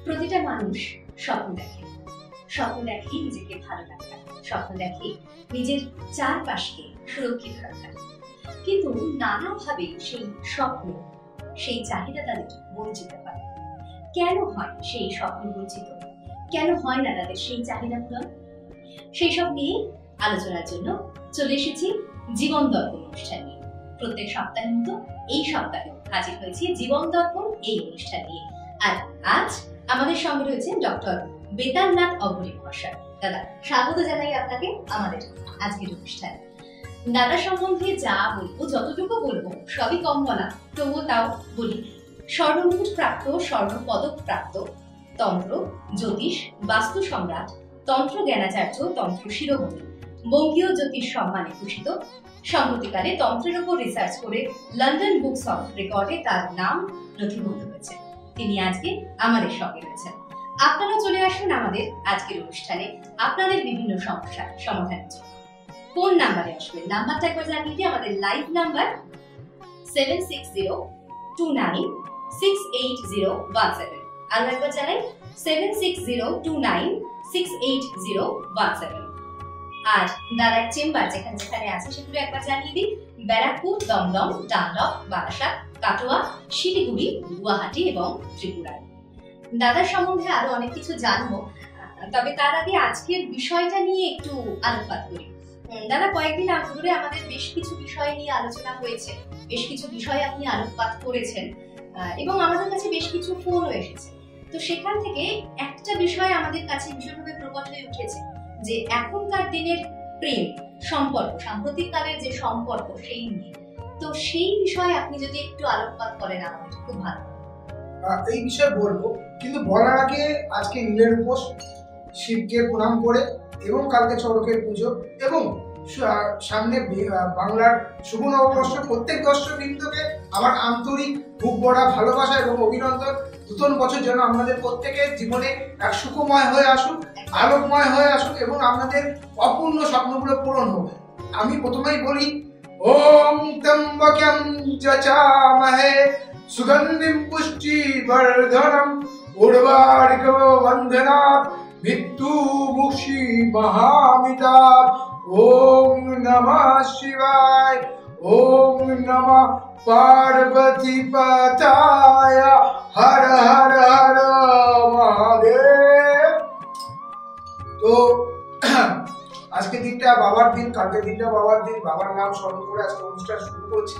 প্রতিটা মানুষ স্বপ্ন দেখে। স্বপ্ন দেখে নিজেকে ভালো রাখার, স্বপ্ন দেখে নিজের চারপাশকে সুরক্ষিত রাখার। কিন্তু নানাভাবে সেই স্বপ্ন, সেই চাহিদা তাদের বঞ্চিত হয়। কেন হয় সেই স্বপ্ন বঞ্চিত? কেন হয় না তাদের সেই চাহিদা পূরণ? সেই সব নিয়ে আলোচনার জন্য চলে এসেছি জীবন দর্পণ অনুষ্ঠান নিয়ে। প্রত্যেক সপ্তাহের মতো এই সপ্তাহে হাজির হয়েছি জীবন দর্পণ এই অনুষ্ঠান নিয়ে। আর আজ আমাদের সঙ্গে রয়েছেন ডক্টর বেতাল নাথ অঘরী মহাশয়। দাদা, স্বাগত জানাই আপনাকে আমাদের আজকের অনুষ্ঠানে। দাদা সম্বন্ধে যা বলবো, যতটুকু বলবো সবই কম বলা, তবুও তাও বলি। স্বর্ণমুকুট প্রাপ্ত, স্বর্ণ পদক প্রাপ্ত, তন্ত্র, জ্যোতিষ, বাস্তু সম্রাট, তন্ত্র জ্ঞানাচার্য, তন্ত্র শিরোমণি, বঙ্গীয় জ্যোতিষ সম্মানে ভূষিত। সম্প্রতিকালে তন্ত্রের উপর রিসার্চ করে লন্ডন বুকস অফ রেকর্ডে তার নাম নথিভুক্ত হয়েছে। তিনি আজকে আমাদের সঙ্গে রয়েছেন। আপনারা চলে আসুন আমাদের আজকের অনুষ্ঠানে আপনাদের বিভিন্ন সমস্যার সমাধানের জন্য। কোন নাম্বারে আসবেন? নাম্বারটা একবার জানিয়ে দিই। আমাদের লাইভ নাম্বার 7602968017। আর একবার জানাই 7602968017। আর দাদার চেম্বার যেখানে যেখানে আছে সেগুলো একবার জানিয়ে দিই। ব্যারাকপুর, দমদম, ডানলপ, বারাসাত, কাটোয়া, শিলিগুড়ি, গুয়াহাটি এবং ত্রিপুরায়। দাদার সম্বন্ধে আরো অনেক কিছু জানবো, তবে তার আগে আজকের বিষয়টা নিয়ে একটু আলোকপাত করি। দাদা, কয়েকদিন আগে ধরে আমাদের বেশ কিছু বিষয় নিয়ে আলোচনা হয়েছে, বেশ কিছু বিষয় আপনি আলোকপাত করেছেন এবং আমাদের কাছে বেশ কিছু ফোনও এসেছে। তো সেখান থেকে একটা বিষয় আমাদের কাছে ভীষণভাবে প্রকট হয়ে উঠেছে যে এখনকার দিনের প্রেম সম্পর্ক, সাম্প্রতিক কালের যে সম্পর্ক সেই নিয়ে। তো সেই বিষয়ে আপনি যদি একটু আলোকপাত করেন আমাদের খুব ভালো। এই বিষয়ে বলবো, কিন্তু বলার আগে আজকে নীলের উপোস, শিবকে প্রণাম করে এবং কালকে চড়কের পুজো এবং সামনে বাংলার শুভ নববর্ষ, প্রত্যেক দর্শকবৃন্দকে আমার আন্তরিক বুক ভরা ভালোবাসা এবং অভিনন্দন। নতুন বছর যেন আমাদের প্রত্যেকের জীবনে এক সুখময় হয়ে আসুক, আলোকময় হয়ে আসুক এবং আমাদের অপূর্ণ স্বপ্নগুলো পূরণ হোক। আমি প্রথমেই বলি, ওম ত্র্যম্বকং যজামহে সুগন্ধিম পুষ্টিবর্ধনম উর্বারিকম বন্ধনাৎ মৃত্যুমুক্ষী মহামিতাৎ। ওম নমঃ শিবায়, ওম নমঃ পার্বতী পতায়, হর হর হর মহাদেব। তো আজকে দিনটা বাবার দিন, কালকে দিনটা বাবার দিন। বাবার নাম স্মরণ করে আজকে অনুষ্ঠান শুরু করছি।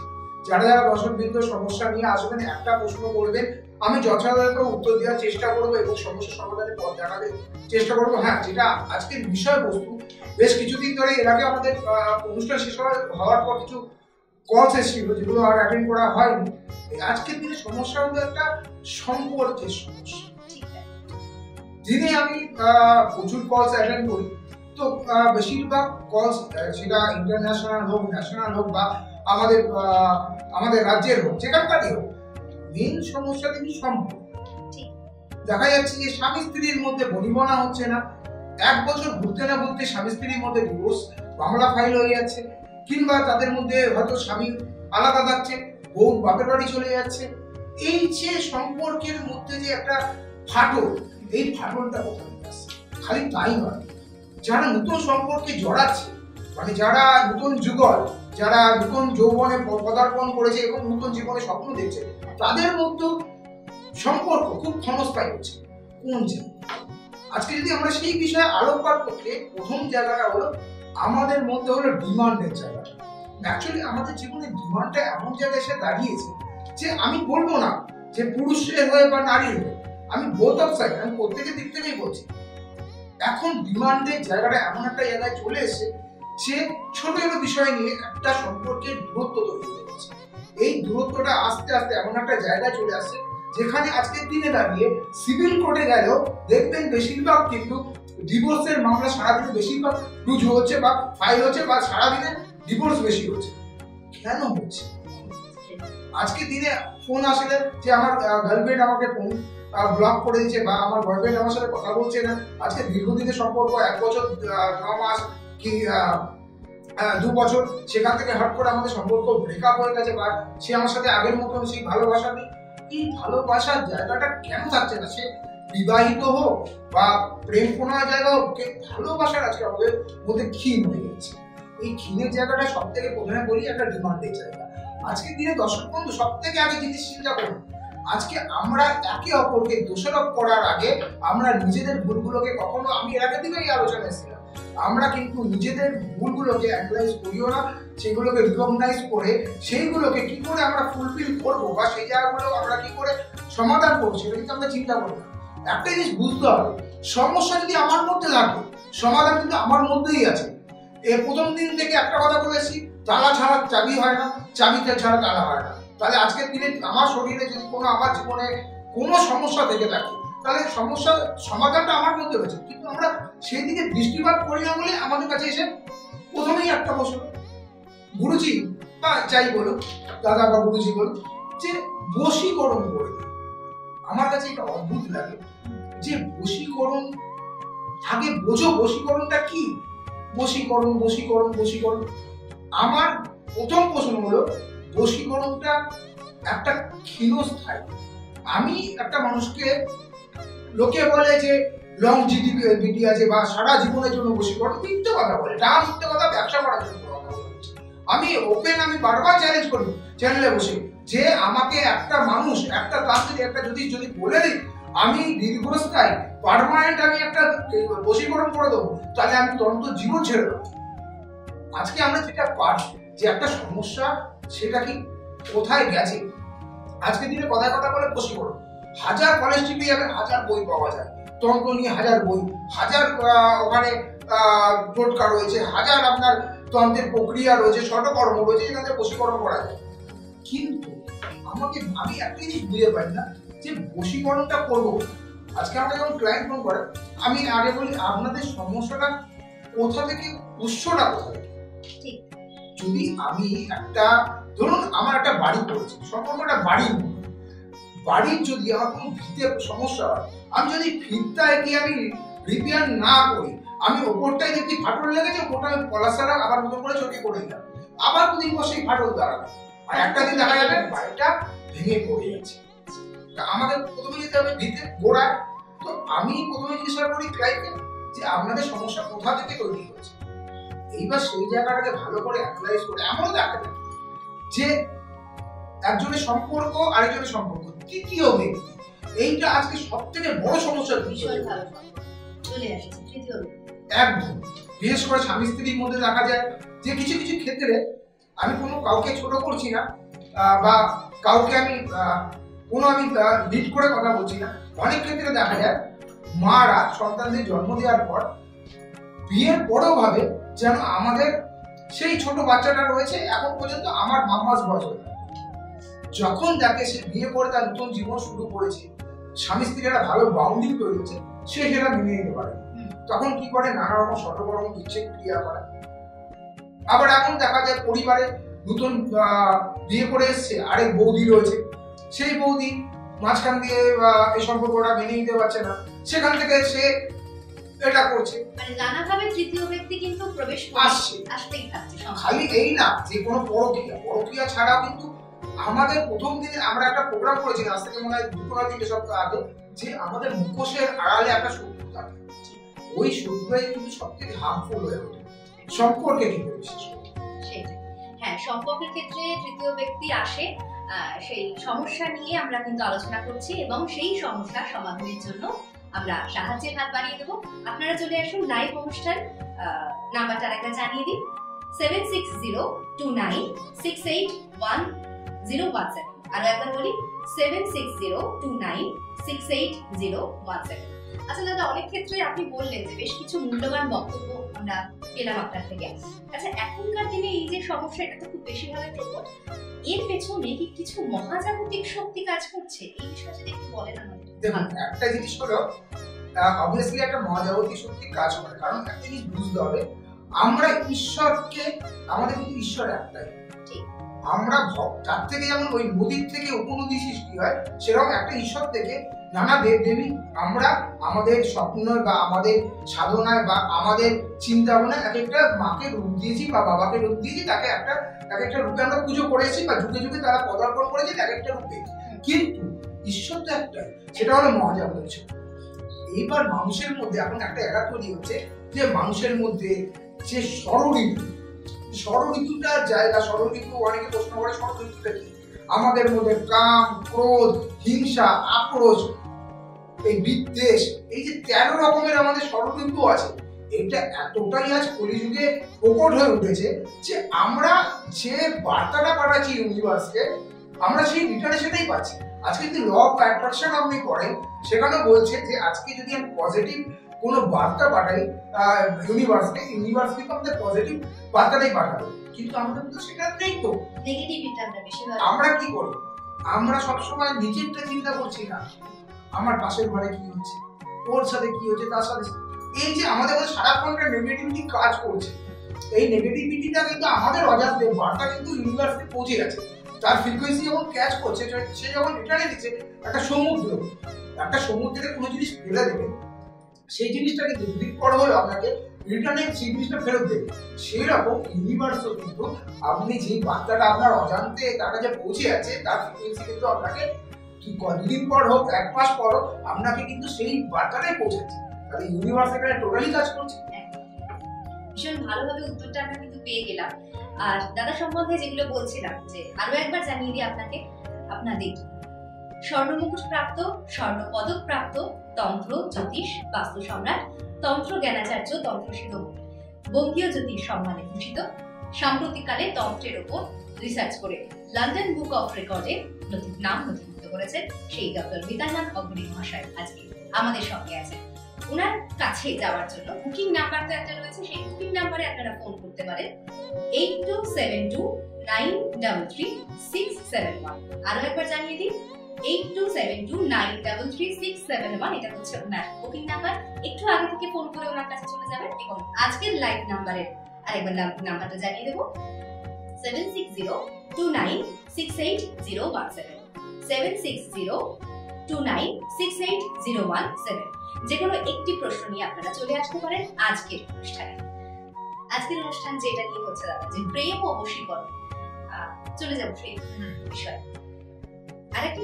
যারা যারা দর্শকবৃন্দ সমস্যা নিয়ে আসবেন, একটা প্রশ্ন করবেন, আমি যথাযথ উত্তর দেওয়ার চেষ্টা করবো এবং সমস্যা সমাধানের পথ দেখাতে চেষ্টা করবো। হ্যাঁ, যেটা আজকের বিষয়বস্তু, বেশ কিছুদিন ধরে এর আগে আমাদের অনুষ্ঠান শেষ হওয়ার পর কিছু কলস এসেছিল যেগুলো আর অ্যাটেন্ড করা হয়নি। আজকের দিনে সমস্যা হলো একটা সম্পর্কের সমস্যা। দিনে আমি প্রচুর কলস অ্যাটেন্ড করি, তো বেশিরভাগ কলস, সেটা ইন্টারন্যাশনাল হোক, ন্যাশনাল হোক বা আমাদের রাজ্যের হোক, যেখানকারই হোক, মেন সমস্যা কিন্তু সম্পর্ক। দেখা যাচ্ছে যে স্বামী স্ত্রীর মধ্যে বনিবনা হচ্ছে না, 1 বছর ঘুরতে না ঘুরতে স্বামী স্ত্রীর মধ্যে ডিভোর্স বাংলা ফাইল হয়ে যাচ্ছে, কিংবা তাদের মধ্যে হয়তো স্বামী আলাদা থাকছে, বউ বাপের বাড়ি চলে যাচ্ছে। এই যে সম্পর্কের মধ্যে যে একটা ফাটল, এই ফাটলটা কোথা থেকে আসছে? খালি তাই নয়, যারা নতুন সম্পর্কে জড়াচ্ছে, মানে যারা নতুন যুগল, যারা নতুন যৌবনে পদার্পণ করেছে এবং নতুন জীবনে স্বপ্ন দেখছে, তাদের মধ্যে সম্পর্ক খুব ক্ষণস্থায়ী হচ্ছে। কোন জায়গা? আজকে যদি আমরা সেই বিষয়ে আলোকপাত করতে, প্রথম জায়গাটা হলো আমাদের মধ্যে হলো ডিমান্ডের জায়গাটা। অ্যাকচুয়ালি আমাদের জীবনে ডিমান্ডটা এমন জায়গায় এসে দাঁড়িয়েছে যে আমি বলবো না যে পুরুষের হয়ে বা নারীর হয়ে, আমি বোথ অফ সাইড, আমি প্রত্যেকের দিক থেকেই বলছি। এখন ডিমান্ডের জায়গাটা এমন একটা জায়গায় চলে এসে যে ছোট ছোট বিষয় নিয়ে একটা সম্পর্কের দূরত্ব তৈরি হয়ে গেছে। এই দূরত্বটা আস্তে আস্তে এমন একটা জায়গায় চলে আসছে যেখানে আজকের দিনে দাঁড়িয়ে সিভিল কোর্টে গেলেও দেখবেন বেশিরভাগ কিন্তু ডিভোর্সের মামলা সারাদিনে বেশিরভাগ রুজু হচ্ছে বা ফাইল হচ্ছে বা সারাদিনে ডিভোর্স বেশি হচ্ছে। কেন হচ্ছে? আজকের দিনে ফোন আসলে যে আমার গার্লফ্রেন্ড আমাকে ফোন ব্লক করে দিচ্ছে বা আমার বয়ফ্রেন্ড আমার সাথে কথা বলছে না। আজকে দীর্ঘদিনের সম্পর্ক, 1 বছর 9 মাস কি 2 বছর, সেখান থেকে হট করে আমাদের সম্পর্ক ব্রেকআপ হয়ে গেছে বা সে আমার সাথে আগের মতন সেই ভালোবাসা নেই। এই ভালোবাসার জায়গাটা কেন থাকছে না? সে বিবাহিত হোক বা প্রেম প্রণয়ের জায়গা হোক, ভালোবাসার আজকে আমাদের মধ্যে ক্ষীণ হয়ে গেছে। এই ক্ষীণের জায়গাটা সব থেকে প্রথমে বলি একটা ডিমান্ডের জায়গা। আজকের দিনে দর্শক বন্ধু সব থেকে আগে জিনিস চিন্তা করুন, আজকে আমরা একে অপরকে দোষারোপ করার আগে আমরা নিজেদের ভুলগুলোকে কখনো, আমি এর আগে দিকেই আলোচনা এসেছিলাম, আমরা কিন্তু নিজেদের ভুলগুলোকে অ্যানালাইজ করিও না, সেগুলোকে রিকগনাইজ করে সেইগুলোকে কি করে আমরা ফুলফিল করবো বা সেই জায়গাগুলো আমরা কি করে সমাধান করবো সেটা কিন্তু আমরা চিন্তা করি না। একটা জিনিস বুঝতে হবে, সমস্যা যদি আমার মধ্যে থাকে, সমাধান কিন্তু আমার মধ্যেই আছে। এর প্রথম দিন থেকে একটা কথা বলেছি, তালা ছাড়া চাবি হয় না, চাবিতে ছাড়া তালা হয় না। তাহলে আজকের দিনে আমার শরীরে যদি কোনো, আমার জীবনে কোনো সমস্যা থেকে থাকে, তাহলে সমস্যার সমাধানটা আমার মধ্যে রয়েছে, কিন্তু আমরা সেই দিকে দৃষ্টিপাত করি না বলে আমাদের কাছে এসে প্রথমেই একটা প্রশ্ন, গুরুজি বা যাই বলুক, দাদা বা গুরুজি বলুক, যে বশীকরণ করে দিই। আমার কাছে এটা অদ্ভুত লাগে যে বশীকরণ, আগে বোঝো বশীকরণটা কি। বশীকরণ বশীকরণ বশীকরণ, আমার প্রথম প্রশ্ন হলো বশীকরণটা একটা ক্ষীণস্থায়ী। আমি একটা মানুষকে, লোকে বলে যে লংজিভিটি আছে বা সারা জীবনের জন্য বশীকরণ, মিথ্যে কথা বলে, টাকা মিথ্যে কথা, ব্যবসা করার জন্য কথা বলছে। আমি ওপেন, আমি বারবার চ্যালেঞ্জ করি চ্যানেলে বসে যে আমাকে একটা মানুষ, একটা তান্ত্রিক, একটা যদি বলে দিই আমি দীর্ঘস্থায়ী পার্মানেন্ট আমি একটা বশীকরণ করে দেবো, তাহলে আমি তন্ত্র জীবন ছেড়ে দেবো। আজকে আমরা যেটা পাচ্ছি যে একটা সমস্যা, সেটা কি কোথায় গেছে। আজকে দিনে কথায় কথা বলে বশীকরণ, হাজার কলেজ টিপে যাবে, হাজার বই পাওয়া যায়, তন্ত্র নিয়ে হাজার বই, হাজার ওখানে টোটকা রয়েছে, হাজার আপনার তন্ত্রের প্রক্রিয়া রয়েছে, ষটকর্ম রয়েছে, যেখানে বশীকরণ করা যায়। কিন্তু আমি একটা জিনিস বুঝতে পারি না যে বশীকরণটা করবো। আজকে আমরা যখন ক্লায়েন্ট ফোন করে, আমি আগে বলি আপনাদের সমস্যাটা কোথা থেকে, উৎসটা কোথা থেকে। যদি আমি একটা, ধরুন আমার একটা বাড়ি করেছি, সম্পূর্ণ একটা বাড়ির যদি আমার কোনো ভিতে সমস্যা হয়, আমি যদি ভিতটায় গিয়ে আমি রিপেয়ার না করি, আমি ওপরটাই দেখি ফাটল লেগেছে, ওপরটা আমি পলাশালা আবার নতুন করে চোখে করে দিলাম, আবার দুদিন পর সেই ফাটল দাঁড়াবে, আর একটা দিন দেখা যাবে বাড়িটা ভেঙে পড়ে যাচ্ছে। আমাদের প্রথমে যেতে হবে ভিতে গোড়ায়। তো আমি প্রথমে জিজ্ঞাসা করি ক্লায়েন্টকে যে আপনাদের সমস্যা কোথা থেকে তৈরি হচ্ছে। এইবার সেই জায়গাটাকে ভালো করে অ্যানালাইজ করে এমন দেখা যায় যে একজনের সম্পর্ক আরেকজনের সম্পর্ক, তৃতীয় ব্যক্তি, এইটা আজকে সব থেকে বড় সমস্যা চলে আসছে। তৃতীয় একদম, বিশেষ করে স্বামী স্ত্রীর মধ্যে দেখা যায় যে কিছু কিছু ক্ষেত্রে, আমি কোনো কাউকে ছোট করছি না বা কাউকে আমি লিড করে কথা বলছি না, অনেক ক্ষেত্রে দেখা যায় মারা সন্তানদের জন্ম দেওয়ার পর বিয়ের পরেও ভাবে যেন আমাদের সেই ছোট বাচ্চাটা রয়েছে, এখন পর্যন্ত আমার মাম্মাস বয়স। যখন দেখে সে বিয়ে করে তার নতুন জীবন শুরু করেছে, স্বামী স্ত্রীর একটা ভালো বাউন্ডিং তৈরি হচ্ছে, সে সেটা মেনে নিতে পারে। তখন কি করে, নানা রকম ষটকর্ম দিচ্ছে, ক্রিয়া করে। আবার এখন দেখা যায় পরিবারে নতুন বিয়ে করে এসছে, আরেক বৌদি রয়েছে, সেই বৌদি মাঝখান দিয়ে এই সম্পর্কটা মেনে নিতে পারছে না, সেখান থেকে সে এটা করছে, মানে নানাভাবে তৃতীয় ব্যক্তি কিন্তু প্রবেশ আসতেই থাকছে। খালি এই না যে কোনো পরকীয়া ছাড়াও কিন্তু আমাদের প্রথম দিনে আমরা একটা প্রোগ্রাম করেছিলাম, আজ থেকে মনে হয় 2-3 সপ্তাহ আগে, যে আমাদের মুখোশের আড়ালে একটা শত্রু থাকে, ওই শত্রুটাই কিন্তু সব থেকে হার্মফুল হয়ে ওঠে সম্পর্কে কিন্তু বিশেষ করে। হ্যাঁ, সম্পর্কের ক্ষেত্রে তৃতীয় ব্যক্তি আসে, সেই সমস্যা নিয়ে আমরা কিন্তু আলোচনা করছি এবং সেই সমস্যা সমাধানের জন্য আমরা সাহায্যের হাত বাড়িয়ে দেবো। আপনারা চলে আসুন লাইভ অনুষ্ঠান। নাম্বারটা একটা জানিয়ে দিই, 7602968101 আরো একবার বলি, 7602968017। আচ্ছা দাদা, অনেক ক্ষেত্রে আপনি বললেন যে বেশ কিছু মূল্যবান বক্তব্য আমরা পেলাম আপনার থেকে। আচ্ছা, এখনকার দিনে এই যে সমস্যা, এটা তো খুব বেশিভাবে প্রকট, এর পেছনে কি কিছু মহাজাগতিক শক্তি কাজ করছে? এই বিষয়ে যদি একটু বলেন আমাদের। দেখুন, একটা জিনিস হলো অবভিয়াসলি একটা মহাজাগতিক শক্তি কাজ করে, কারণ একটা জিনিস বুঝতে হবে, আমরা ঈশ্বরকে, আমাদের কিন্তু ঈশ্বর একটাই। আমরা তার থেকে যেমন ওই নদীর থেকে উপনদী সৃষ্টি হয়, সেরকম একটা ঈশ্বর থেকে নানা দেব দেবী আমরা আমাদের স্বপ্ন বা আমাদের সাধনায় বা আমাদের চিন্তা ভাবনায় এক একটা মাকে রূপ দিয়েছি বা বাবাকে রূপ দিয়েছি, তাকে এক একটা রূপে আমরা পুজো করেছি বা যুগে যুগে তারা পদার্পণ করেছে এক একটা রূপে, কিন্তু ঈশ্বর তো একটাই, সেটা হলো মহাজাগতিক শক্তি। এইবার মানুষের মধ্যে এখন একটা এরা তৈরি হচ্ছে যে মানুষের মধ্যে যে ষড়ঋতুটার জায়গা, ষড়ঋতু অনেকে প্রশ্ন করে ষড়ঋতুটা কি? আমাদের মধ্যে কাম, ক্রোধ, হিংসা, আক্রোশ, এই বিদ্বেষ, এই যে 13 রকমের আমাদের ষড়ঋতু আছে, এটা এতটাই আজ কলিযুগে প্রকট হয়ে উঠেছে যে আমরা যে বার্তাটা পাঠাচ্ছি ইউনিভার্সকে, আমরা সেই রিটার্নে সেটাই পাচ্ছি। আজকে যদি ল অফ অ্যাট্রাকশন আপনি করেন, সেখানে বলছে যে আজকে যদি আমি পজিটিভ কোনো বার্তা পাঠাই ইউনিভার্সকে, ইউনিভার্স কিন্তু আমাদের পজিটিভ বার্তাটাই পাঠাবে, কিন্তু আমাদের তো সেটা নেই। তো নেগেটিভিটি আমরা বেশি আমরা কি করি? আমরা সবসময় নিজেরটা চিন্তা করছি না, আমার পাশের ঘরে কি হচ্ছে, ওর সাথে কি হচ্ছে, তার সাথে। এই যে আমাদের মধ্যে সারাক্ষণটা নেগেটিভিটি কাজ করছে, এই নেগেটিভিটিটা কিন্তু আমাদের অজান্তে বার্তা কিন্তু ইউনিভার্সে পৌঁছে গেছে, তার ফ্রিকোয়েন্সি যখন ক্যাচ করছে, সে যখন রিটার্নে দিচ্ছে একটা সমুদ্রে কোনো জিনিস ফেলে দেবে, সেই জিনিসটা কিন্তু দুদিন পর হলে আপনাকে রিটার্নে সেই জিনিসটা ফেরত দেবে। সেই রকম ইউনিভার্সও কিন্তু আপনি যে বার্তাটা আপনার অজান্তে তার কাছে পৌঁছে আছে, তার ফ্রিকোয়েন্সি কিন্তু আপনাকে দুদিন পর হোক, 1 মাস পর হোক, আপনাকে কিন্তু সেই বার্তাটাই পৌঁছাচ্ছে। তাহলে ইউনিভার্স এখানে টোটালি কাজ করছে। ভীষণ ভালোভাবে উত্তরটা আমরা কিন্তু পেয়ে গেলাম। আর দাদা সম্বন্ধে যেগুলো বলছিলাম, যে আরো একবার জানিয়ে দিই আপনাদের স্বর্ণমুকুট প্রাপ্ত, স্বর্ণ পদক প্রাপ্ত তন্ত্র জ্যোতিষ বাস্তু সম্রাট, তন্ত্র জ্ঞানাচার্য, তন্ত্র শিরোমণি, বঙ্গীয় জ্যোতিষ সম্মানে ভূষিত, সাম্প্রতিককালে তন্ত্রের ওপর রিসার্চ করে লন্ডন বুক অফ রেকর্ডে নাম নথিভুক্ত করেছেন সেই ডক্টর মিতাহান অগ্রী মহাশয় আজকে আমাদের সঙ্গে আছেন। ওনার কাছে যাওয়ার জন্য বুকিং নাম্বার তো একটা রয়েছে, সেই বুকিং নাম্বারে আপনারা ফোন করতে পারেন 8272933671। আরো একবার জানিয়ে দিই 8272933671, এটা হচ্ছে ওনার বুকিং নাম্বার। একটু আগে থেকে ফোন করে ওনার কাছে চলে যাবেন। এবং আজকের লাইভ নাম্বারের আরেকবার নাম্বারটা জানিয়ে দেবো 7602968017, 7602968017। যে কোনো একটি প্রশ্ন নিয়ে আপনারা চলে আসতে পারেন আজকের অনুষ্ঠানে। আজকের অনুষ্ঠান যেটা নিয়ে হচ্ছে দাদা, যে প্রেম ও বশীকরণ, চলে যাবো সেই বিষয়ে। আরেকটি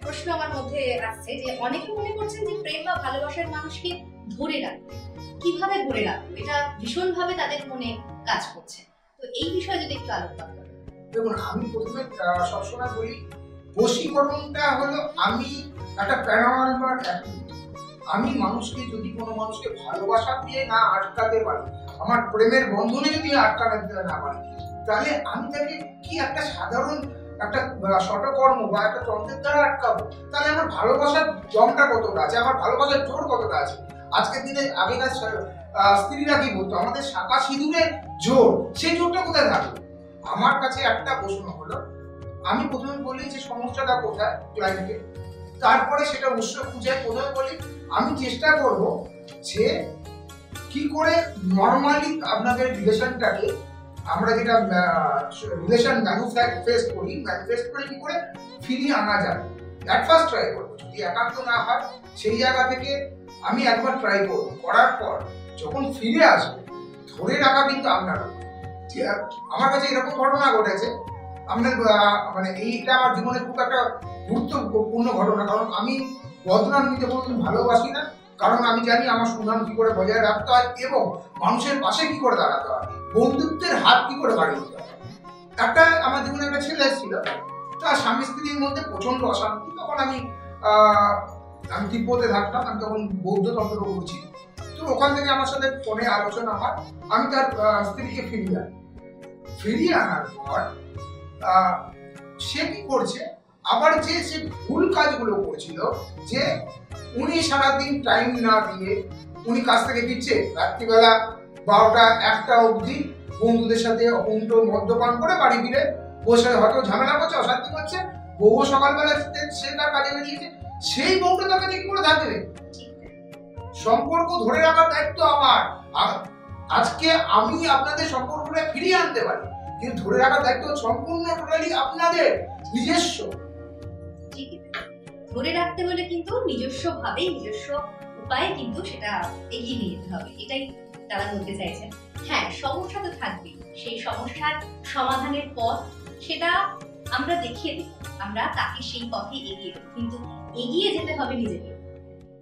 প্রশ্ন আমার মধ্যে আসছে, যে অনেকে মনে করছেন যে প্রেম বা ভালোবাসার মানুষকে ধরে রাখবে, কিভাবে ধরে রাখবে, এটা ভীষণ ভাবে তাদের মনে কাজ করছে। তো এই বিষয়ে যদি একটু আলোচনা করেন। দেখুন, আমি প্রথমে সবসময় বলি, বশীকরণটা হলো আমি একটা প্যারানর্মাল অ্যাক্টিভিটি। আমি মানুষকে, যদি কোনো মানুষকে ভালোবাসা দিয়ে না আটকাতে পারি, আমার প্রেমের বন্ধনে যদি আটকাতে না পারি, তাহলে আমি তাকে কি একটা সাধারণ একটা শটকর্ম বা একটা তন্ত্রের দ্বারা আটকাবো? তাহলে আমার ভালোবাসার জমটা কতটা আছে, আমার ভালোবাসার জোর কতটা আছে? আজকের দিনে আগেকার স্ত্রীরা কি বলতো, আমাদের শাঁখা সিঁদুরের জোর, সেই জোরটা কোথায় থাকবে? আমার কাছে একটা প্রশ্ন হলো, আমি প্রথমে বলি যে সমস্যাটা কোথায় ক্লায়েন্টকে, তারপরে সেটা উৎস খুঁজে প্রথমে বলি আমি চেষ্টা করব যে কি করে নর্মালি আপনাদের রিলেশনটাকে, আমরা যেটা রিলেশন ম্যানিফেস্ট করি কি করে ফিরিয়ে আনা যায়। অ্যাট ফার্স্ট ট্রাই করবো, যদি একান্ত না হয় সেই জায়গা থেকে আমি একবার ট্রাই করবো, করার পর যখন ফিরে আসবে ধরে রাখা কিন্তু আপনার। আমার কাছে এরকম ঘটনা ঘটেছে, আপনার মানে এইটা আমার জীবনে খুব একটা গুরুত্বপূর্ণ ঘটনা, কারণ আমি বদনাম নিতে কোনোদিন ভালোবাসি না, কারণ আমি জানি আমার সুনাম কি করে বজায় রাখতে হয় এবং মানুষের পাশে কি করে দাঁড়াতে হয়, বন্ধুত্বের হাত কি করে বাড়িয়ে দিতে হয়। একটা আমার জীবনে একটা ছেলে ছিল, তার স্বামী স্ত্রীর মধ্যে প্রচন্ড অশান্তি। তখন আমি তিব্বতে থাকতাম, আমি তখন বৌদ্ধ তন্ত্র করছি। তো ওখান থেকে আমার সাথে ফোনে আলোচনা হয়, আমি তার স্ত্রীকে ফিরিয়ে আনার পর সে কি করছে, আবার যে সে ভুল কাজগুলো করছিল, যে উনি সারাদিন টাইম না দিয়ে উনি কাজ থেকে দিচ্ছে রাত্রিবেলা 12টা 1টা অবধি বন্ধুদের সাথে অকুণ্ঠ মদ্যপান করে বাড়ি ফিরে বসে হয়তো ঝামেলা করছে, অশান্তি করছে, বউ সকালবেলা সে তার কাজে বেরিয়েছে, সেই বউটা তাকে কি করে থাকবে? সম্পর্ক ধরে রাখার দায়িত্ব আমার। আজকে আমি আপনাদের সম্পর্কটা ফিরিয়ে আনতে পারি, কিন্তু ধরে রাখার দায়িত্ব সম্পূর্ণ টোটালি আপনাদের নিজস্ব। ধরে রাখতে হলে কিন্তু নিজস্ব ভাবে, নিজস্ব উপায়ে কিন্তু সেটা এগিয়ে নিয়ে যেতে হবে, এটাই তারা বলতে চাইছেন। হ্যাঁ, সমস্যা তো থাকবে, সেই সমস্যার সমাধানের পথ সেটা আমরা দেখিয়ে দেব, আমরা তাকে সেই পথে এগিয়ে দেব, কিন্তু এগিয়ে যেতে হবে নিজেকে।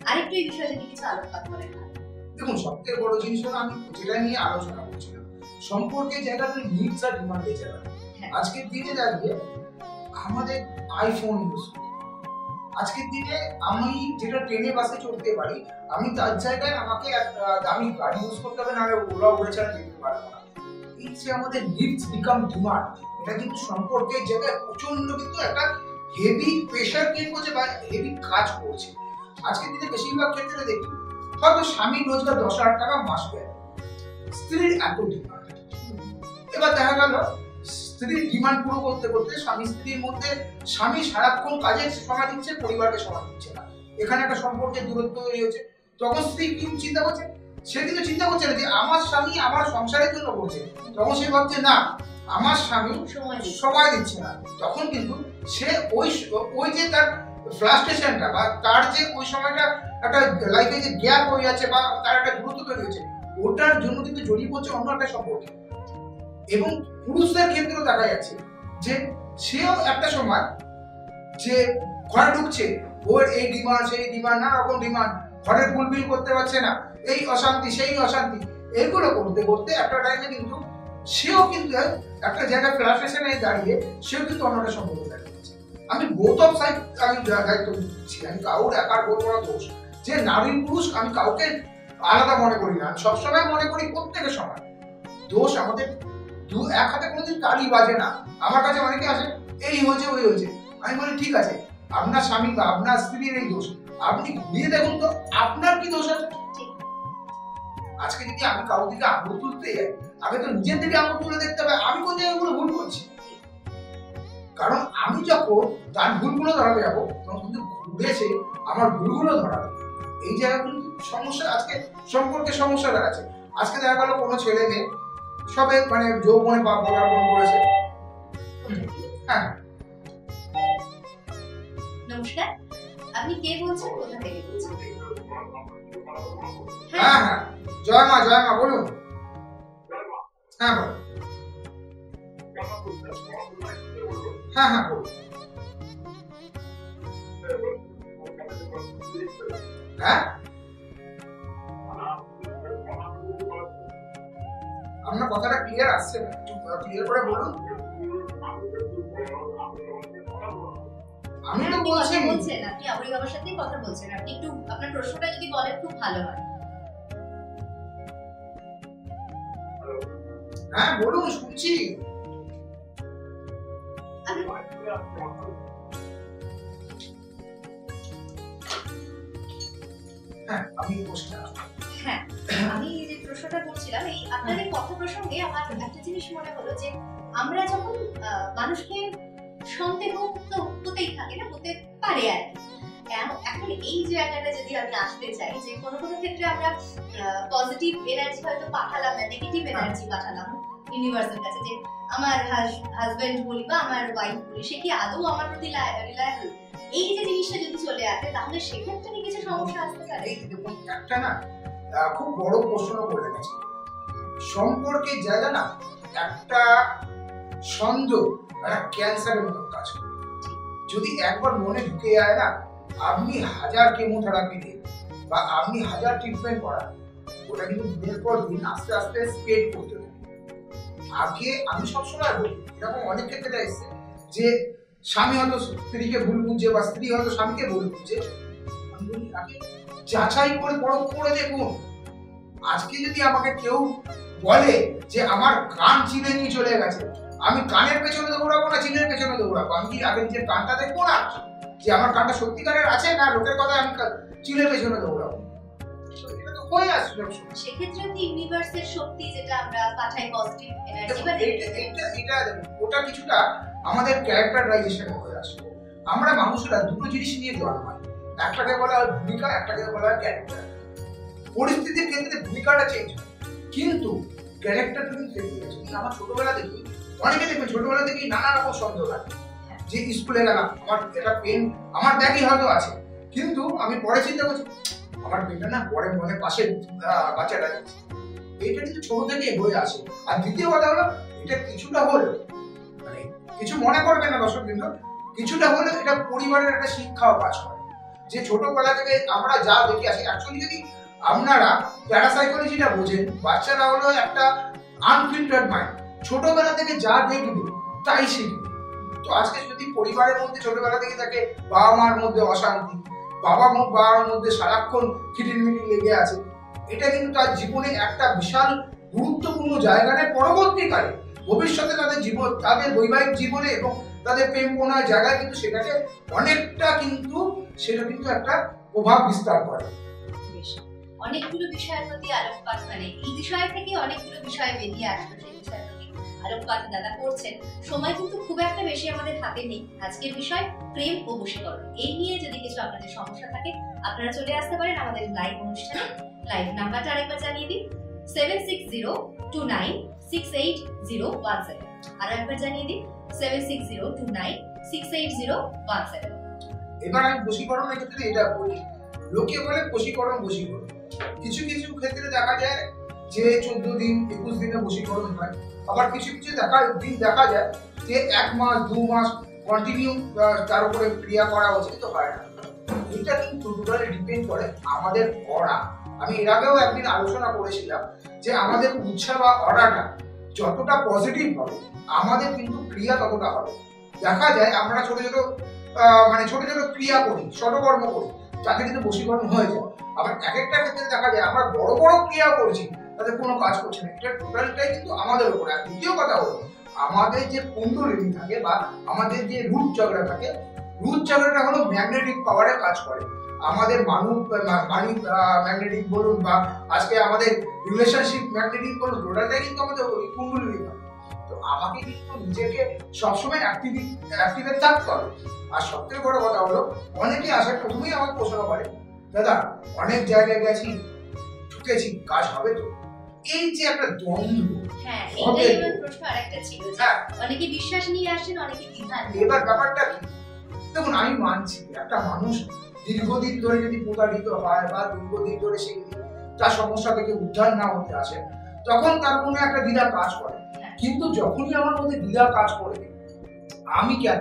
আরেকটু এই বিষয়ে যদি কিছু আলোকপাত করেন। দেখুন, সবথেকে বড় জিনিস হলো আমি যেটা নিয়ে আলোচনা করছিলাম, সম্পর্কের জায়গাটা নিডস আর ডিমান্ডের জায়গা। আজকের দিনে দাঁড়িয়ে আমাদের আইফোন ইউজ করি, আজকের দিনে আমি যেটা ট্রেনে বাসে চড়তে পারি, আমি তার জায়গায় আমাকে একটা দামি গাড়ি ইউজ করতে হবে, নাহলে ওলা উড়ে ছাড়া যেতে পারবো না। এই যে আমাদের নিডস বিকাম ডিমান্ড, এটা কিন্তু সম্পর্কের জায়গায় প্রচন্ড কিন্তু একটা হেভি প্রেশার ক্রিয়েট করছে বা হেভি কাজ করছে। আজকের দিনে বেশিরভাগ ক্ষেত্রে দেখি হয়তো স্বামীর রোজগার 10,000 টাকা মাস ব্যয়, স্ত্রীর এত ডিমান্ড। এবার দেখা গেল স্ত্রীর ডিমান্ড পুরো করতে করতে স্বামী স্ত্রীর মধ্যে স্বামী সারাক্ষণ কাজের সময় দিচ্ছে, পরিবারকে সময় দিচ্ছে না, এখানে একটা সম্পর্কের দূরত্ব তৈরি হচ্ছে। তখন স্ত্রী কি চিন্তা করছে? সে কিন্তু চিন্তা করছে না যে আমার স্বামী আমার সংসারের জন্য করছে, তখন সে ভাবছে না আমার স্বামী সময় দিচ্ছে না। তখন কিন্তু সে ওই যে তার ফ্রাস্ট্রেশনটা বা তার যে ওই সময়টা একটা লাইফে যে গ্যাপ হয়ে যাচ্ছে বা তার একটা দূরত্ব তৈরি হচ্ছে, ওটার জন্য কিন্তু জড়িয়ে পড়ছে অন্য একটা সম্পর্কে। এবং পুরুষদের ক্ষেত্রেও দেখা যাচ্ছে যে সেও একটা সময় যে ঘরে ঢুকছে, ওর এই ডিমান্ড সেই ডিমান্ড, নানা রকম ডিমান্ড, ঘরের ফুলফিল করতে পারছে না, এই অশান্তি সেই অশান্তি, এগুলো করতে করতে একটা টাইমে কিন্তু সেও কিন্তু একটা জায়গায় ফ্রাস্ট্রেশনে দাঁড়িয়ে সেও কিন্তু অন্যটা সম্পর্ক দাঁড়িয়েছে। আমি বোথ অফ সাইড আমি দায়িত্ব দিচ্ছি, আমি কাউর একার বলবো না দোষ, যে নারী পুরুষ আমি কাউকে আলাদা মনে করি না, সবসময় মনে করি প্রত্যেকের সময় দোষ আমাদের এক হাতে কোনোদিন তালি বাজে না। আমার কাছে অনেকে আসে এই হয়েছে ওই হয়েছে, আমি বলি ঠিক আছে আপনার স্বামী বা আপনার স্ত্রীর এই দোষ, আপনি ঘুরিয়ে দেখুন তো আপনার কি দোষ আছে। আজকে যদি আমি কারো দিকে আঙুল তুলতে যাই, আগে তো নিজের দিকে আঙুল তুলে দেখতে হবে আমি কোন জায়গাগুলো ভুল করছি, কারণ আমি যখন তার ভুলগুলো ধরাতে যাবো তখন কিন্তু ঘুরেছে আমার ভুলগুলো ধরাবে। এই জায়গাগুলো সমস্যা, আজকে সম্পর্কে সমস্যা দাঁড়াচ্ছে। আজকে দেখা গেল কোনো ছেলে মেয়ে সবে মানে যৌবনে পদার্পণ করেছে। হ্যাঁ, নমস্কার, আপনি কে বলছেন, কোথা থেকে বলছেন? হ্যাঁ হ্যাঁ, জয় মা বলুন। হ্যাঁ বলুন। হ্যাঁ হ্যাঁ বলুন। হ্যাঁ, আপনার কথাটা ক্লিয়ার আসছে না, একটু ক্লিয়ার করে বলুন। আমি তো বলছি বলছেন আপনি আবরি বাবার সাথেই কথা বলছেন, আপনি একটু আপনার প্রশ্নটা যদি বলেন খুব ভালো হয়। হ্যাঁ বলুন, শুনছি। হ্যাঁ আমি আমি যে প্রশ্নটা করছিলাম, এই আপনাদের কথা প্রসঙ্গে আমার একটা জিনিস মনে হলো যে আমরা যখন মানুষকে সন্দেহ তো হতেই থাকে না, হতে পারে আর কি। এখন এই জায়গাটা যদি আমি আসতে চাই যে কোনো কোনো ক্ষেত্রে আমরা পজিটিভ এনার্জি হয়তো পাঠালাম না, নেগেটিভ এনার্জি পাঠালাম ইউনিভার্সের কাছে, যে আমার হাজবেন্ড বলি বা আমার ওয়াইফ বলি, সে কি আদৌ আমার প্রতি রিলায়েবল, এই যে জিনিসটা যদি চলে আসে তাহলে সেক্ষেত্রে কি কিছু সমস্যা আসতে পারে? একটা না খুব বড় প্রশ্ন করে গেছে সম্পর্কের জায়গা না, একটা সন্দেহ ক্যান্সারের মতো কাজ করে। যদি একবার মনে ঢুকে যায় না, আপনি 1000 কেমোথেরাপি দিন বা আপনি 1000 ট্রিটমেন্ট করান, ওটা কিন্তু দিনের পর দিন আস্তে আস্তে স্প্রেড করতে থাকে। আগে আমি সবসময় বলি, এরকম অনেক ক্ষেত্রে এসেছে যে স্বামী হয়তো স্ত্রীকে ভুল বুঝছে বা স্ত্রী হয়তো স্বামীকে ভুল বুঝছে, আমি বলি আগে যাচাই করে বড় করে দেখুন। আজকে যদি আমাকে কেউ বলে যে আমার কান চিনে নিয়ে চলে গেছে, আমি কানের পেছনে দৌড়াবো না চিনের পেছনে দৌড়াবো, আমি কি আগে নিজের কানটা দেখবো না যে আমার কানটা সত্যিকারের আছে না লোকের কথা আমি চিনের পেছনে দৌড়াবো? এটা তো হয়ে আসছে। সেক্ষেত্রে কি ইউনিভার্সের শক্তি যেটা আমরা পাঠাই পজিটিভ এনার্জি বা এটা ওটা কিছুটা আমাদের ক্যারেক্টারাইজেশন হয়ে আসে। আমরা মানুষরা দুটো জিনিস নিয়ে জন্মাই, একটাকে বলা হয় ভূমিকা, একটাকে বলা হয় ক্যারেক্টার। পরিস্থিতির ক্ষেত্রে ভূমিকাটা চেঞ্জ হয় কিন্তু ক্যারেক্টারটা কিন্তু চেঞ্জ হয়ে যায়। আমার ছোটবেলা দেখি অনেকে দেখবেন ছোটবেলা থেকেই নানা রকম সন্দেহ থাকে যে স্কুলে গেলাম আমার এটা পেন আমার ব্যাগই হয়তো আছে, কিন্তু আমি পরে চিন্তা করছি আমার পেনটা না পরে মনে পাশে বাচ্চাটা যাচ্ছে। এইটা কিন্তু ছোট থেকে হয়ে আসে। আর দ্বিতীয় কথা হলো এটা কিছুটা হলো মানে কিছু মনে করবে না দর্শক, কিন্তু কিছুটা হলো এটা পরিবারের একটা শিক্ষাও কাজ করে। যে ছোটবেলা থেকে আমরা যা দেখে আসি, অ্যাকচুয়ালি যদি আপনারা প্যারাসাইকোলজিটা বোঝেন, বাচ্চারা হলো একটা আনফিল্টার্ড মাইন্ড, ছোটবেলা থেকে যা দেখবে তাই শিখবে। তো আজকে যদি পরিবারের মধ্যে ছোটবেলা থেকে থাকে বাবা মার মধ্যে অশান্তি, বাবার মধ্যে সারাক্ষণ খিটিমিটি লেগে আছে, এটা কিন্তু তার জীবনে একটা বিশাল গুরুত্বপূর্ণ জায়গা নেয়। পরবর্তীকালে ভবিষ্যতে তাদের জীবন, তাদের বৈবাহিক জীবনে এবং তাদের প্রেম প্রণয়ের জায়গায় কিন্তু সেটাকে অনেকটা কিন্তু সেটা কিন্তু একটা প্রভাব বিস্তার করে। অনেকগুলো বিষয়ের প্রতি আলোকপাত, মানে এই বিষয় থেকে অনেকগুলো বিষয় বেরিয়ে আসলো, সেই বিষয়ের প্রতি আলোকপাত দাদা করছেন। সময় কিন্তু খুব একটা বেশি আমাদের হাতে নেই। আজকের বিষয় প্রেম ও বশীকরণ। এই নিয়ে যদি কিছু আপনাদের সমস্যা থাকে আপনারা চলে আসতে পারেন আমাদের লাইভ অনুষ্ঠানে। লাইভ নাম্বারটা আরেকবার জানিয়ে দিই, 7602968017। আর একবার জানিয়ে দিই, 7602968017। এবার আমি বশীকরণের ক্ষেত্রে এটা বলি, লোকে বলে বশীকরণ। কিছু কিছু ক্ষেত্রে দেখা যায় যে 14 দিন 21 দিনে বশীকরণ হয়, আবার কিছু কিছু দেখা যায় যে 1 মাস 2 মাস কন্টিনিউ তার উপরে ক্রিয়া করা উচিত হয় না। এটা কিন্তু টোটালি ডিপেন্ড করে আমাদের অরা। আমি এর আগেও একদিন আলোচনা করেছিলাম যে আমাদের উৎসাহ বা অরাটা যতটা পজিটিভ হবে আমাদের কিন্তু ক্রিয়া ততটা হবে। দেখা যায় আমরা ছোট ছোট ক্রিয়া করি, ষটকর্ম করি, তাতে কিন্তু বশীকরণ হয়ে যায়। আবার এক একটা ক্ষেত্রে দেখা যায় আমরা বড় বড় ক্রিয়া করছি, তাতে কোনো কাজ করছে না। এটা টোটালটাই কিন্তু আমাদের উপরে। আর দ্বিতীয় কথা হলো, আমাদের যে কুণ্ডলিনী থাকে বা আমাদের যে রুট চক্র থাকে, রুট চক্রটা হলো ম্যাগনেটিক পাওয়ারে কাজ করে। আমাদের মানি ম্যাগনেটিক বলুন বা আজকে আমাদের রিলেশনশিপ ম্যাগনেটিক বলুন, টোটালটাই কিন্তু আমাদের কুণ্ডলিনী থাকে। তো আমাকে কিন্তু নিজেকে সবসময় অ্যাক্টিভেট থাকতে হবে। আর সবথেকে বড় কথা হলো, অনেকে আসে প্রথমেই আমাকে প্রশ্ন করে, দাদা অনেক জায়গায় গেছি, ঢুকেছি, কাজ হবে তো? এই যে একটা দ্বন্দ্ব, হ্যাঁ, এটাই আমার প্রশ্ন আরেকটা ছিল, অনেকে বিশ্বাস নিয়ে আসেন, অনেকে দ্বিধা। এবার ব্যাপারটা কি, দেখুন আমি মানছি একটা মানুষ দীর্ঘদিন ধরে যদি প্রতারিত হয় বা দীর্ঘদিন ধরে সে তার সমস্যা থেকে উদ্ধার না হতে আসে, তখন তার কোনো একটা দ্বিধা কাজ করে। কিন্তু যখনই আমার মধ্যে দ্বিধা কাজ করে, আমি কেন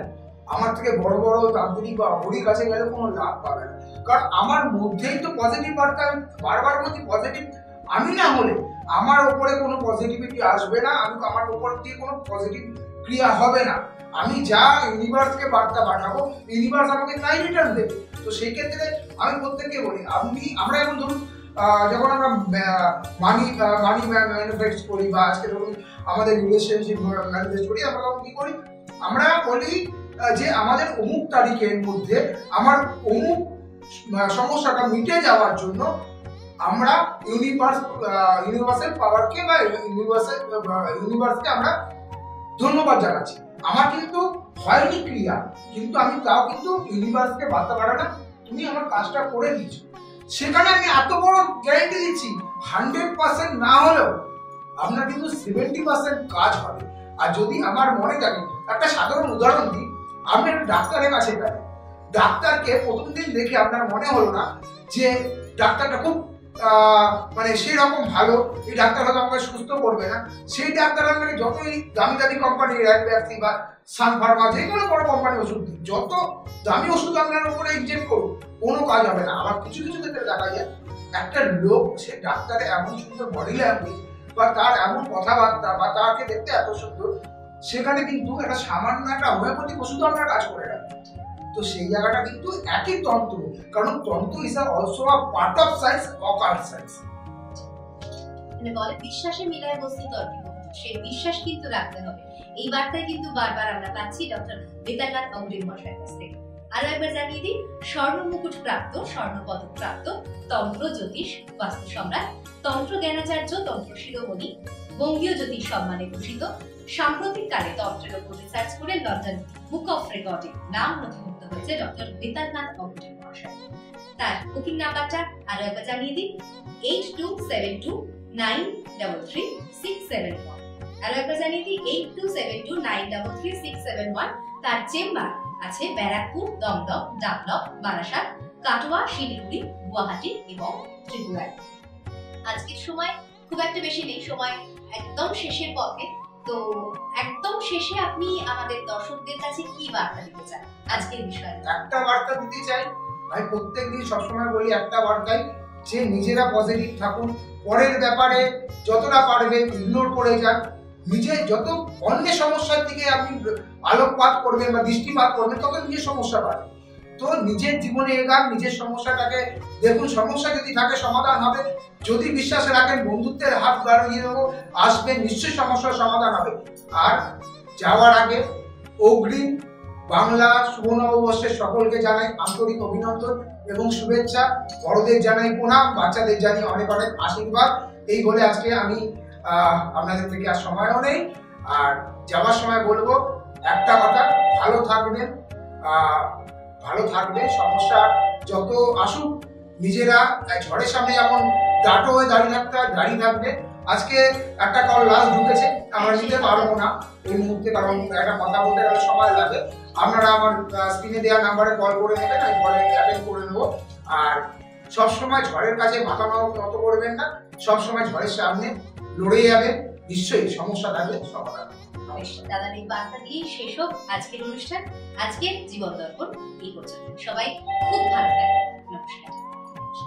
আমার থেকে বড় বড় তান্ত্রিক বা হরির কাছে গেলে কোনো লাভ পাবে না। কারণ আমার মধ্যেই তো পজিটিভ বার্তা, আমি বারবার বলছি পজিটিভ আমি না হলে আমার উপরে কোনো পজিটিভিটি আসবে না, আমি আমার উপর দিয়ে কোনো পজিটিভ ক্রিয়া হবে না। আমি যা ইউনিভার্সকে বার্তা পাঠাবো, ইউনিভার্স আমাকে তাই রিটার্ন দেবে। তো সেই ক্ষেত্রে আমি প্রত্যেককে বলি, আমরা এখন ধরুন যখন আমরা মানি ম্যানিফেস্ট করি বা আজকে ধরুন আমাদের রিলেশনশিপ ম্যানিফেস্ট করি, আমরা তখন কি করি, আমরা বলি যে আমাদের অমুক তারিখের মধ্যে আমার অমুক সমস্যাটা মিটে যাওয়ার জন্য আমরা ইউনিভার্সাল পাওয়ারকে বা ইউনিভার্সকে আমরা ধন্যবাদ জানাচ্ছি। আমার কিন্তু হয়নি ক্রিয়া, কিন্তু আমি তাও কিন্তু ইউনিভার্সকে বার্তা পাঠালাম, তুমি আমার কাজটা করে দিচ্ছ। সেখানে আমি এত বড় গ্যারান্টি দিচ্ছি, 100% না হলেও আপনার কিন্তু 70% কাজ হবে। আর যদি আমার মনে থাকে, একটা সাধারণ উদাহরণ দিই, আপনি একটা ডাক্তারের কাছে গেলেন, ডাক্তারকে প্রথম দিন দেখে আপনার মনে হলো না যে ডাক্তারটা খুব সেই রকম ভালো, এই ডাক্তার হয়তো আমাকে সুস্থ করবে না। সেই ডাক্তার আপনাকে যতই দামি দামি কোম্পানির অ্যাক্সি বা সান ফার্মা যে কোনো বড় কোম্পানির ওষুধ দিন, যত দামি ওষুধ আপনার উপরে ইনজেক্ট করুন, কোনো কাজ হবে না। আবার কিছু কিছু ক্ষেত্রে দেখা যায় একটা লোক, সে ডাক্তারের এমন সুন্দর বডি ল্যাঙ্গুয়েজ বা তার এমন কথাবার্তা বা তাকে দেখতে এত সুন্দর, সেখানে কিন্তু একটা সামান্য একটা হোমিওপ্যাথিক ওষুধ আপনার কাজ করে রাখে। তো সেই জায়গাটা কিন্তু একই তন্ত্র, কারণ তন্ত্র is also a part of science, occult science. মানে বলে বিশ্বাসে মিলায় বস্তু তর্ক, সেই বিশ্বাস কিন্তু রাখতে হবে। এই বার্তায় কিন্তু বারবার আমরা পাচ্ছি ডক্টর বেতালনাথ অগ্রিম মশাইয়ের কাছ থেকে। আরো একবার জানিয়ে দিই, স্বর্ণ মুকুট প্রাপ্ত, স্বর্ণ পদক প্রাপ্ত তন্ত্র জ্যোতিষ বাস্তু সম্রাট, তন্ত্র জ্ঞানাচার্য, তন্ত্র শিরোমণি, বঙ্গীয় জ্যোতিষ সম্মানে ভূষিত, সাম্প্রতিক কালে তন্ত্রের উপর রিসার্চ করে লন্ডন বুক অফ রেকর্ডে নাম নথিভুক্ত হয়েছে ডক্টর বেতালনাথ অগ্রিম মশাই। তার বুকিং নাম্বারটা আরো একবার জানিয়ে দিই, 8272933671। আরো একবার জানিয়ে দিই, 8272933671। তার চেম্বার আছে ব্যারাকপুর, দমদম, ডাবলক, বারাসাত, কাটোয়া, শিলিগুড়ি, গুয়াহাটি এবং ত্রিপুরায়। আজকের সময় খুব একটা বেশি নেই, সময় একদম শেষের পথে। তো একদম শেষে আপনি আমাদের দর্শকদের কাছে কি বার্তা দিতে চান আজকের বিষয়ে? একটা বার্তা দিতে চাই আমি প্রত্যেকদিন সবসময় বলি একটা বার্তাই, যে নিজেরা পজিটিভ থাকুন, পরের ব্যাপারে যতটা পারবেন ইগনোর করে যান, নিজে যত অন্যের সমস্যার দিকে আপনি আলোকপাত করবেন বা দৃষ্টিপাত করবেন তত নিজের সমস্যা বাড়বে। তো নিজের জীবনে এগান, নিজের সমস্যাটাকে দেখুন, সমস্যা যদি থাকে সমাধান হবে, যদি বিশ্বাস রাখেন বন্ধুত্বের হাত বাড়িয়ে দেবো, আসবেন, নিশ্চয়ই সমস্যার সমাধান হবে। আর যাওয়ার আগে অগ্রিম বাংলা শুভ নববর্ষের সকলকে জানাই আন্তরিক অভিনন্দন এবং শুভেচ্ছা। বড়দের জানাই প্রণাম, বাচ্চাদের জানাই অনেক অনেক আশীর্বাদ। এই বলে আজকে আমি আপনাদের থেকে আর সময়ও নেই। আর যাওয়ার সময় বলবো একটা কথা, ভালো থাকবেন, ভালো থাকবে। সমস্যা যত আসুক নিজেরা ঝড়ের সামনে যেমন দাঁটো হয়ে দাঁড়িয়ে থাকবে। আজকে একটা কল লাস্ট ঢুকেছে, আমরা নিতে পারবো না এই মুহূর্তে, কারণ একটা কথা বলতে গেলে সময় লাগে। আপনারা আমার স্ক্রিনে দেওয়া নাম্বারে কল করে নেবেন, আমি কলে অ্যাটেন্ড করে নেবো। আর সবসময় ঝড়ের কাছে মাথা নত করবেন না, সবসময় ঝড়ের সামনে লড়ে যাবেন, নিশ্চয়ই সমস্যা থাকবে সমাধান। দাদার এই বার্তা দিয়ে শেষ হোক আজকের অনুষ্ঠান, আজকের জীবন দর্পণ এই পর্যন্ত। সবাই খুব ভালো থাকবেন, নমস্কার।